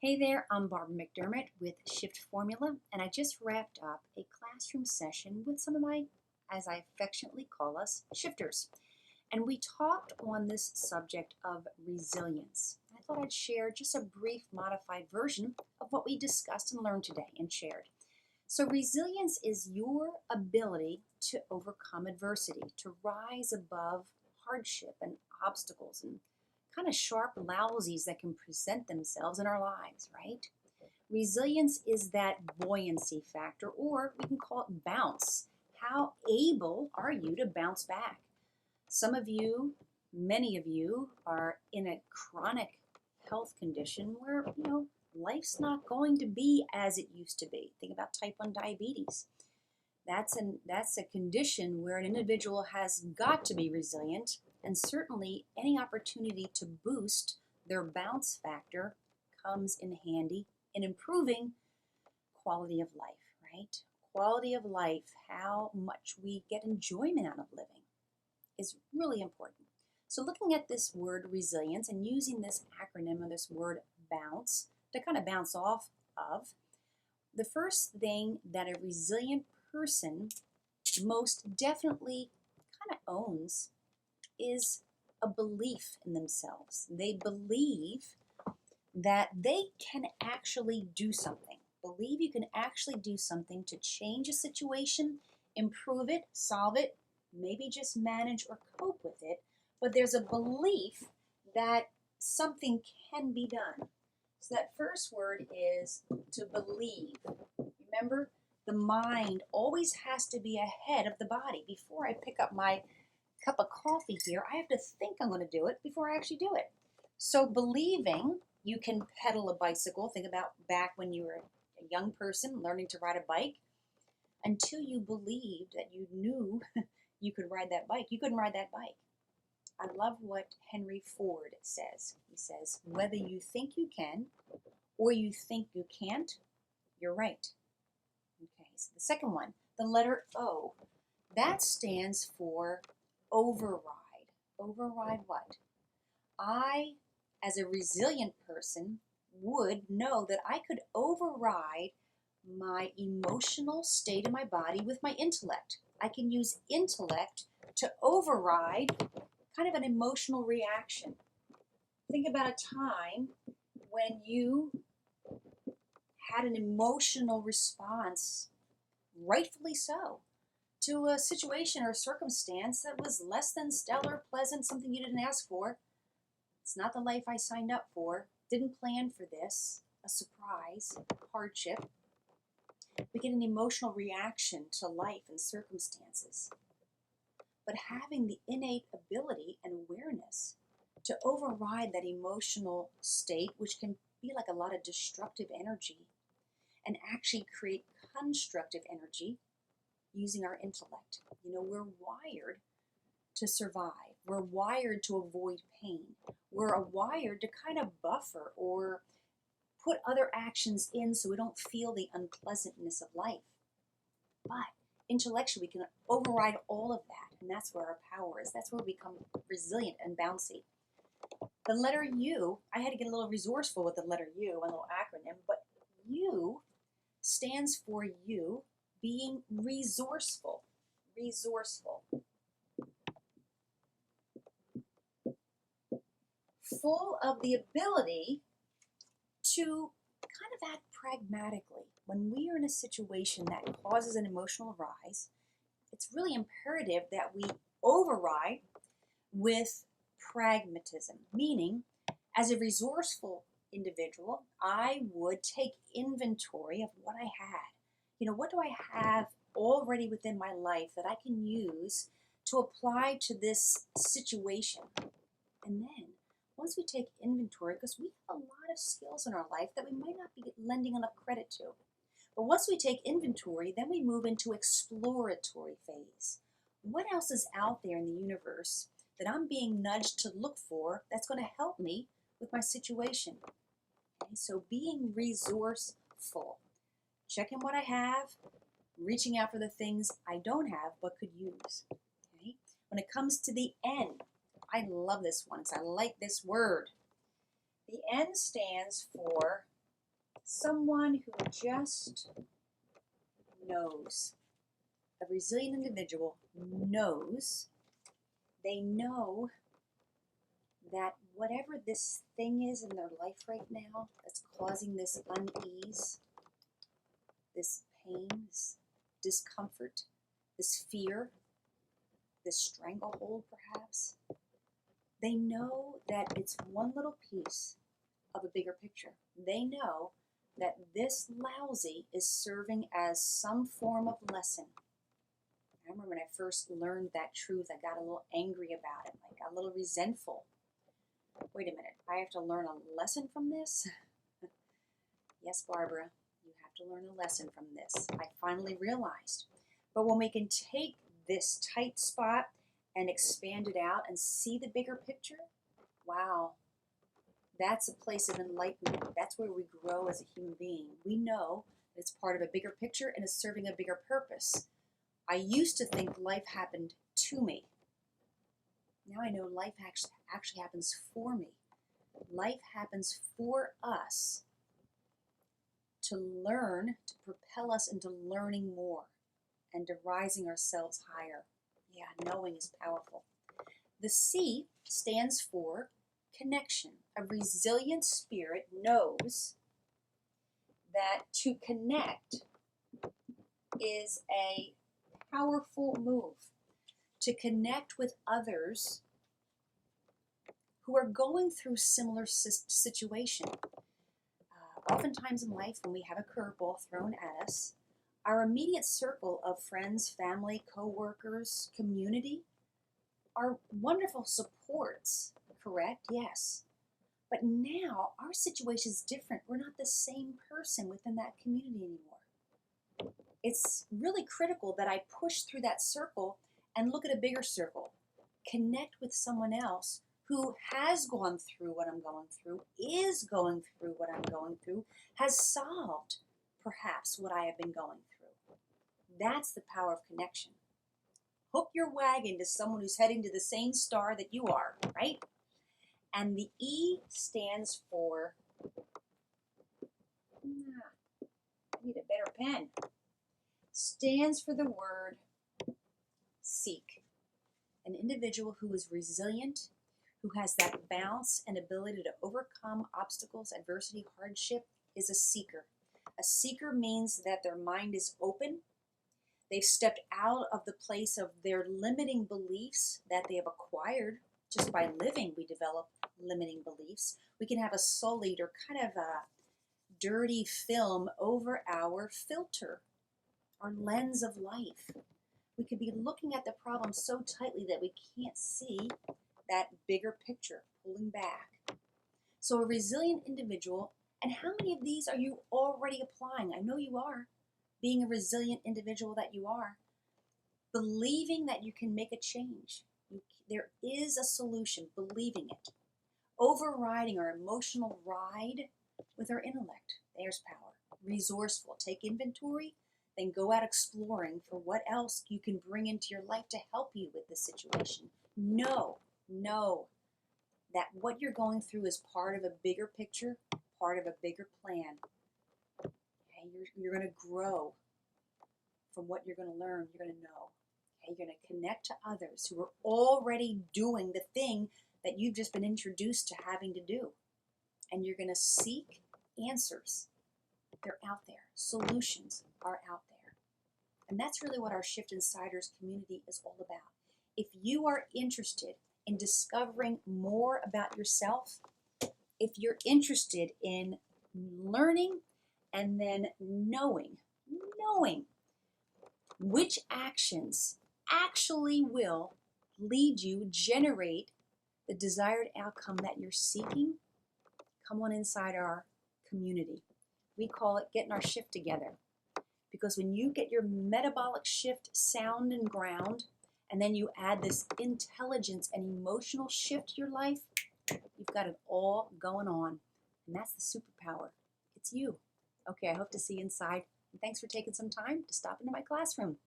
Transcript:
Hey there, I'm Barbara McDermott with Shift Formula, and I just wrapped up a classroom session with some of my, as I affectionately call us, shifters. And we talked on this subject of resilience. I thought I'd share just a brief modified version of what we discussed and learned today and shared. So, resilience is your ability to overcome adversity, to rise above hardship and obstacles and kind of sharp lousies that can present themselves in our lives, right? Resilience is that buoyancy factor, or we can call it bounce. How able are you to bounce back? Some of you, many of you, are in a chronic health condition where, life's not going to be as it used to be. Think about type 1 diabetes. That's a condition where an individual has got to be resilient, and certainly any opportunity to boost their bounce factor comes in handy in improving quality of life, right? Quality of life, how much we get enjoyment out of living, is really important. So looking at this word resilience and using this acronym or this word bounce to kind of bounce off of, the first thing that a resilient person most definitely kind of owns is a belief in themselves. They believe that they can actually do something. Believe you can actually do something to change a situation, improve it, solve it, maybe just manage or cope with it. But there's a belief that something can be done. So that first word is to believe. Remember, the mind always has to be ahead of the body. Before I pick up my cup of coffee here, I have to think I'm going to do it before I actually do it. So believing you can pedal a bicycle, think about back when you were a young person learning to ride a bike, until you believed that you knew you could ride that bike, you couldn't ride that bike. I love what Henry Ford says. He says, whether you think you can or you think you can't, you're right. Okay, so the second one, the letter O, that stands for override. Override what? I, as a resilient person, would know that I could override my emotional state of my body with my intellect. I can use intellect to override kind of an emotional reaction. Think about a time when you had an emotional response, rightfully so, to a situation or a circumstance that was less than stellar, pleasant, something you didn't ask for. It's not the life I signed up for, didn't plan for this, a surprise, hardship. We get an emotional reaction to life and circumstances. But having the innate ability and awareness to override that emotional state, which can be like a lot of destructive energy, and actually create constructive energy using our intellect. We're wired to survive. We're wired to avoid pain. We're wired to kind of buffer or put other actions in so we don't feel the unpleasantness of life. But intellectually, we can override all of that, and that's where our power is. That's where we become resilient and bouncy. The letter U, I had to get a little resourceful with the letter U, a little acronym, but U stands for you being resourceful. Resourceful. Full of the ability to kind of act pragmatically. When we are in a situation that causes an emotional rise, it's really imperative that we override with pragmatism, meaning as a resourceful individual, I would take inventory of what I had. What do I have already within my life that I can use to apply to this situation? And then once we take inventory, because we have a lot of skills in our life that we might not be lending enough credit to. But once we take inventory, then we move into exploratory phase. What else is out there in the universe that I'm being nudged to look for that's going to help me with my situation? Okay, so being resourceful. Checking what I have, reaching out for the things I don't have but could use. Okay? When it comes to the N, I love this one because I like this word. The N stands for Someone who just knows. A resilient individual knows, they know that whatever this thing is in their life right now that's causing this unease, this pain, this discomfort, this fear, this stranglehold perhaps, they know that it's one little piece of a bigger picture. They know that this lousy is serving as some form of lesson. I remember when I first learned that truth, I got a little angry about it. I got a little resentful. Wait a minute, I have to learn a lesson from this? Yes, Barbara, you have to learn a lesson from this. I finally realized. But when we can take this tight spot and expand it out and see the bigger picture, wow, that's a place of enlightenment. That's where we grow as a human being. We know that it's part of a bigger picture and is serving a bigger purpose. I used to think life happened to me. Now I know life actually happens for me. Life happens for us to learn, to propel us into learning more and to rising ourselves higher. Yeah, knowing is powerful. The C stands for connection. A resilient spirit knows that to connect is a powerful move. To connect with others who are going through similar situation. Oftentimes in life, when we have a curveball thrown at us, our immediate circle of friends, family, co-workers, community are wonderful supports, correct? Yes. But now our situation is different. We're not the same person within that community anymore. It's really critical that I push through that circle and look at a bigger circle. Connect with someone else who has gone through what I'm going through, is going through what I'm going through, has solved perhaps what I have been going through. That's the power of connection. Hook your wagon to someone who's heading to the same star that you are, right? And the E stands for, I need a better pen, stands for the word seek. An individual who is resilient, who has that balance and ability to overcome obstacles, adversity, hardship, is a seeker. A seeker means that their mind is open. They've stepped out of the place of their limiting beliefs that they have acquired. Just by living, we develop limiting beliefs. We can have a sullied or kind of a dirty film over our filter, our lens of life. We could be looking at the problem so tightly that we can't see that bigger picture, pulling back. So a resilient individual, and how many of these are you already applying? I know you are, being a resilient individual that you are, believing that you can make a change. There is a solution, believing it. Overriding our emotional ride with our intellect. There's power. Resourceful, take inventory, then go out exploring for what else you can bring into your life to help you with this situation. Know that what you're going through is part of a bigger picture, part of a bigger plan. Okay? You're going to grow from what you're going to learn. You're going to know. Okay? You're going to connect to others who are already doing the thing that you've just been introduced to having to do. And you're going to seek answers. They're out there. Solutions are out there. And that's really what our Shift Insiders community is all about. If you are interested in discovering more about yourself, if you're interested in learning and then knowing which actions actually will lead you, generate the desired outcome that you're seeking, come on inside our community. We call it getting our shift together. Because when you get your metabolic shift sound and ground, and then you add this intelligence and emotional shift to your life, you've got it all going on. And that's the superpower. It's you. Okay, I hope to see you inside. And thanks for taking some time to stop into my classroom.